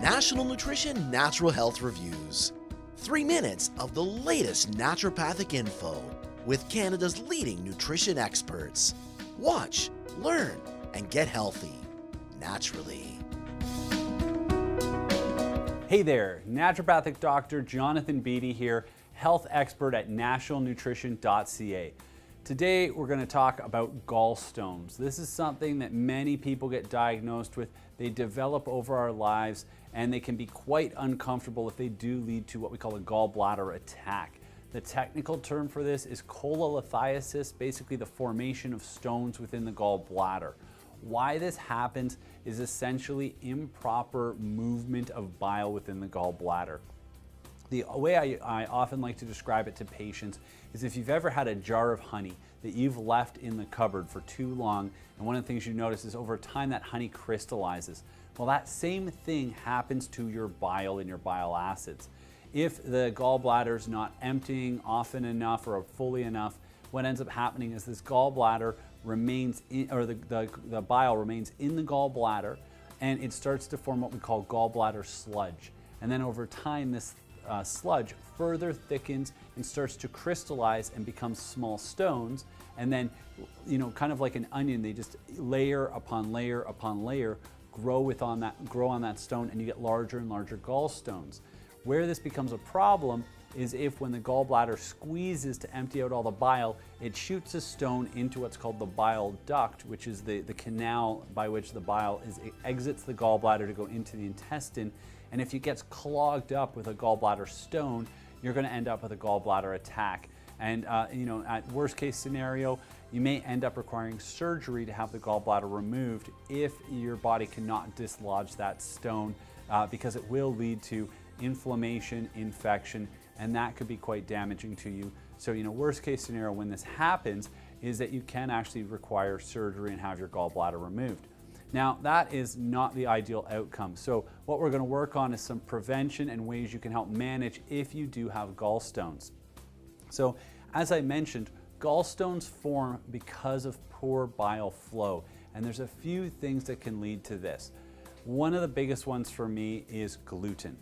National Nutrition Natural Health Reviews. 3 minutes of the latest naturopathic info with Canada's leading nutrition experts. Watch, learn, and get healthy naturally. Hey there, Naturopathic Doctor Jonathan Beatty here, health expert at Nationalnutrition.ca. Today we're going to talk about gallstones. This is something that many people get diagnosed with. They develop over our lives and they can be quite uncomfortable if they do lead to what we call a gallbladder attack. The technical term for this is Cholelithiasis, basically the formation of stones within the gallbladder. Why this happens is essentially improper movement of bile within the gallbladder. The way I often like to describe it to patients is if you've ever had a jar of honey that you've left in the cupboard for too long, and one of the things you notice is over time that honey crystallizes. Well, that same thing happens to your bile and your bile acids. If the gallbladder is not emptying often enough or fully enough, what ends up happening is this gallbladder remains in, or the bile remains in the gallbladder, and it starts to form what we call gallbladder sludge. And then over time, this sludge further thickens and starts to crystallize and become small stones, and then, kind of like an onion, they just layer upon layer upon layer grow on that stone, and you get larger and larger gallstones. Where this becomes a problem is if when the gallbladder squeezes to empty out all the bile, it shoots a stone into what's called the bile duct, which is the canal by which the bile exits the gallbladder to go into the intestine. And if it gets clogged up with a gallbladder stone, you're going to end up with a gallbladder attack. And at worst case scenario, you may end up requiring surgery to have the gallbladder removed if your body cannot dislodge that stone, because it will lead to inflammation, infection, and that could be quite damaging to you. So, worst case scenario when this happens is that you can actually require surgery and have your gallbladder removed. Now, that is not the ideal outcome. So what we're going to work on is some prevention and ways you can help manage if you do have gallstones. So as I mentioned, gallstones form because of poor bile flow, and there's a few things that can lead to this. One of the biggest ones for me is gluten.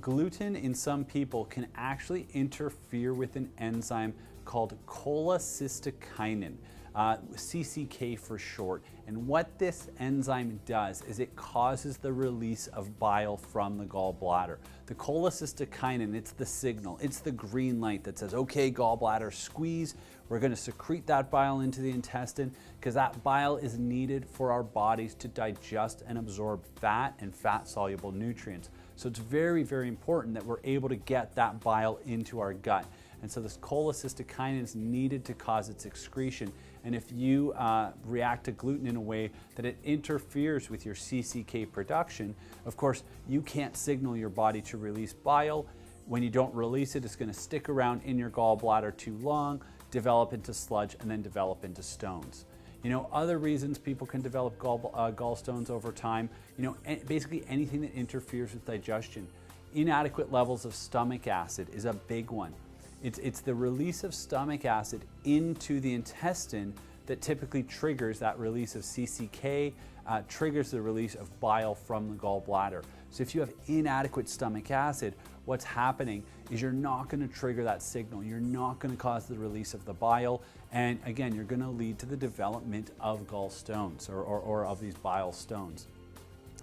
Gluten in some people can actually interfere with an enzyme called cholecystokinin, CCK for short. And what this enzyme does is it causes the release of bile from the gallbladder. The cholecystokinin, it's the signal, it's the green light that says, okay, gallbladder, squeeze. We're going to secrete that bile into the intestine because that bile is needed for our bodies to digest and absorb fat and fat-soluble nutrients. So it's very, very important that we're able to get that bile into our gut. And so this cholecystokinin is needed to cause its excretion. And if you react to gluten in a way that it interferes with your CCK production, of course, you can't signal your body to release bile. When you don't release it, it's going to stick around in your gallbladder too long, develop into sludge, and then develop into stones. Other reasons people can develop gallstones over time, basically anything that interferes with digestion. Inadequate levels of stomach acid is a big one. It's the release of stomach acid into the intestine that typically triggers that release of CCK, triggers the release of bile from the gallbladder. So if you have inadequate stomach acid, what's happening is you're not going to trigger that signal. You're not going to cause the release of the bile. And again, you're going to lead to the development of gallstones or of these bile stones.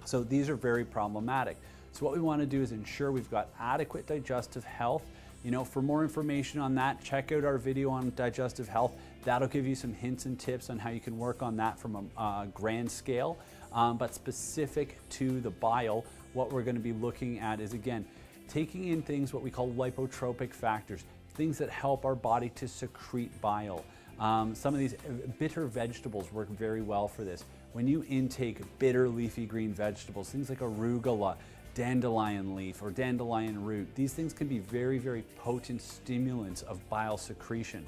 So these are very problematic. So what we want to do is ensure we've got adequate digestive health. For more information on that, check out our video on digestive health. That'll give you some hints and tips on how you can work on that from a grand scale. But specific to the bile, what we're going to be looking at is, again, taking in things what we call lipotropic factors, things that help our body to secrete bile. Some of these bitter vegetables work very well for this. When you intake bitter leafy green vegetables, things like arugula, dandelion leaf, or dandelion root, these things can be very, very potent stimulants of bile secretion.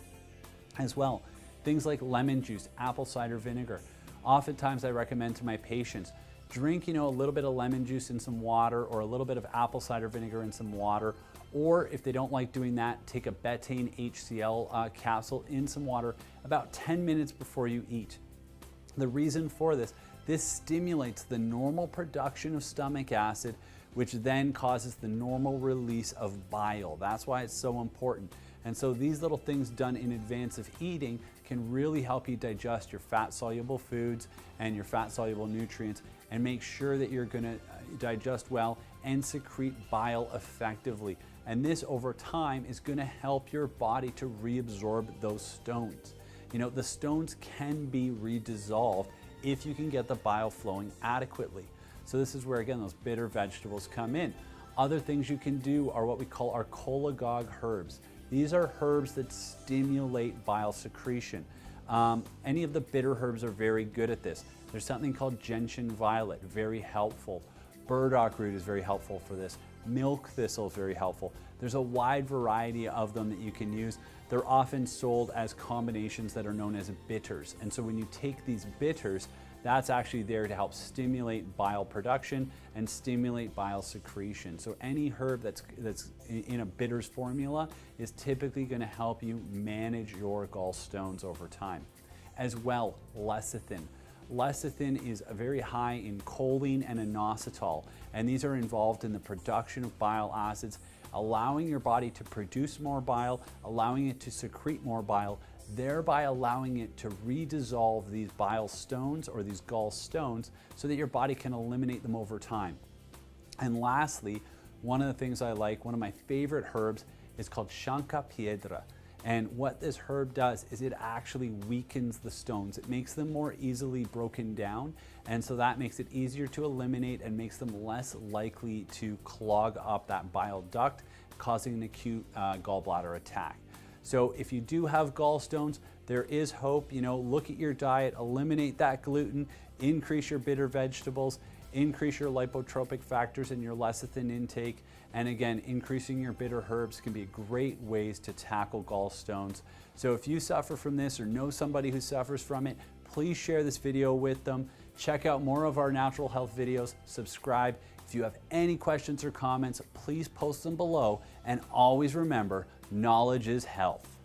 As well, things like lemon juice, apple cider vinegar. Oftentimes I recommend to my patients, drink a little bit of lemon juice in some water, or a little bit of apple cider vinegar in some water, or if they don't like doing that, take a Betaine HCL capsule in some water about 10 minutes before you eat. The reason for this stimulates the normal production of stomach acid, which then causes the normal release of bile. That's why it's so important. And so these little things done in advance of eating can really help you digest your fat-soluble foods and your fat-soluble nutrients and make sure that you're gonna digest well and secrete bile effectively. And this over time is gonna help your body to reabsorb those stones. You know, the stones can be redissolved if you can get the bile flowing adequately. So this is where, again, those bitter vegetables come in. Other things you can do are what we call our Cholagogue herbs. These are herbs that stimulate bile secretion. Any of the bitter herbs are very good at this. There's something called Gentian Violet, very helpful. Burdock Root is very helpful for this. Milk thistle is very helpful. There's a wide variety of them that you can use. They're often sold as combinations that are known as bitters. And so when you take these bitters, that's actually there to help stimulate bile production and stimulate bile secretion. So any herb that's in a bitters formula is typically going to help you manage your gallstones over time. As well, lecithin. Lecithin is very high in choline and inositol, and these are involved in the production of bile acids, allowing your body to produce more bile, allowing it to secrete more bile, thereby allowing it to redissolve these bile stones or these gallstones so that your body can eliminate them over time. And lastly, one of the things I like, one of my favorite herbs, is called Piedra. And what this herb does is it actually weakens the stones. It makes them more easily broken down, and so that makes it easier to eliminate and makes them less likely to clog up that bile duct, causing an acute gallbladder attack. So if you do have gallstones, there is hope. You know, look at your diet, eliminate that gluten, increase your bitter vegetables, increase your lipotropic factors and your lecithin intake. And again, increasing your bitter herbs can be great ways to tackle gallstones. So if you suffer from this or know somebody who suffers from it, please share this video with them. Check out more of our natural health videos, subscribe. If you have any questions or comments, please post them below. And always remember, knowledge is health.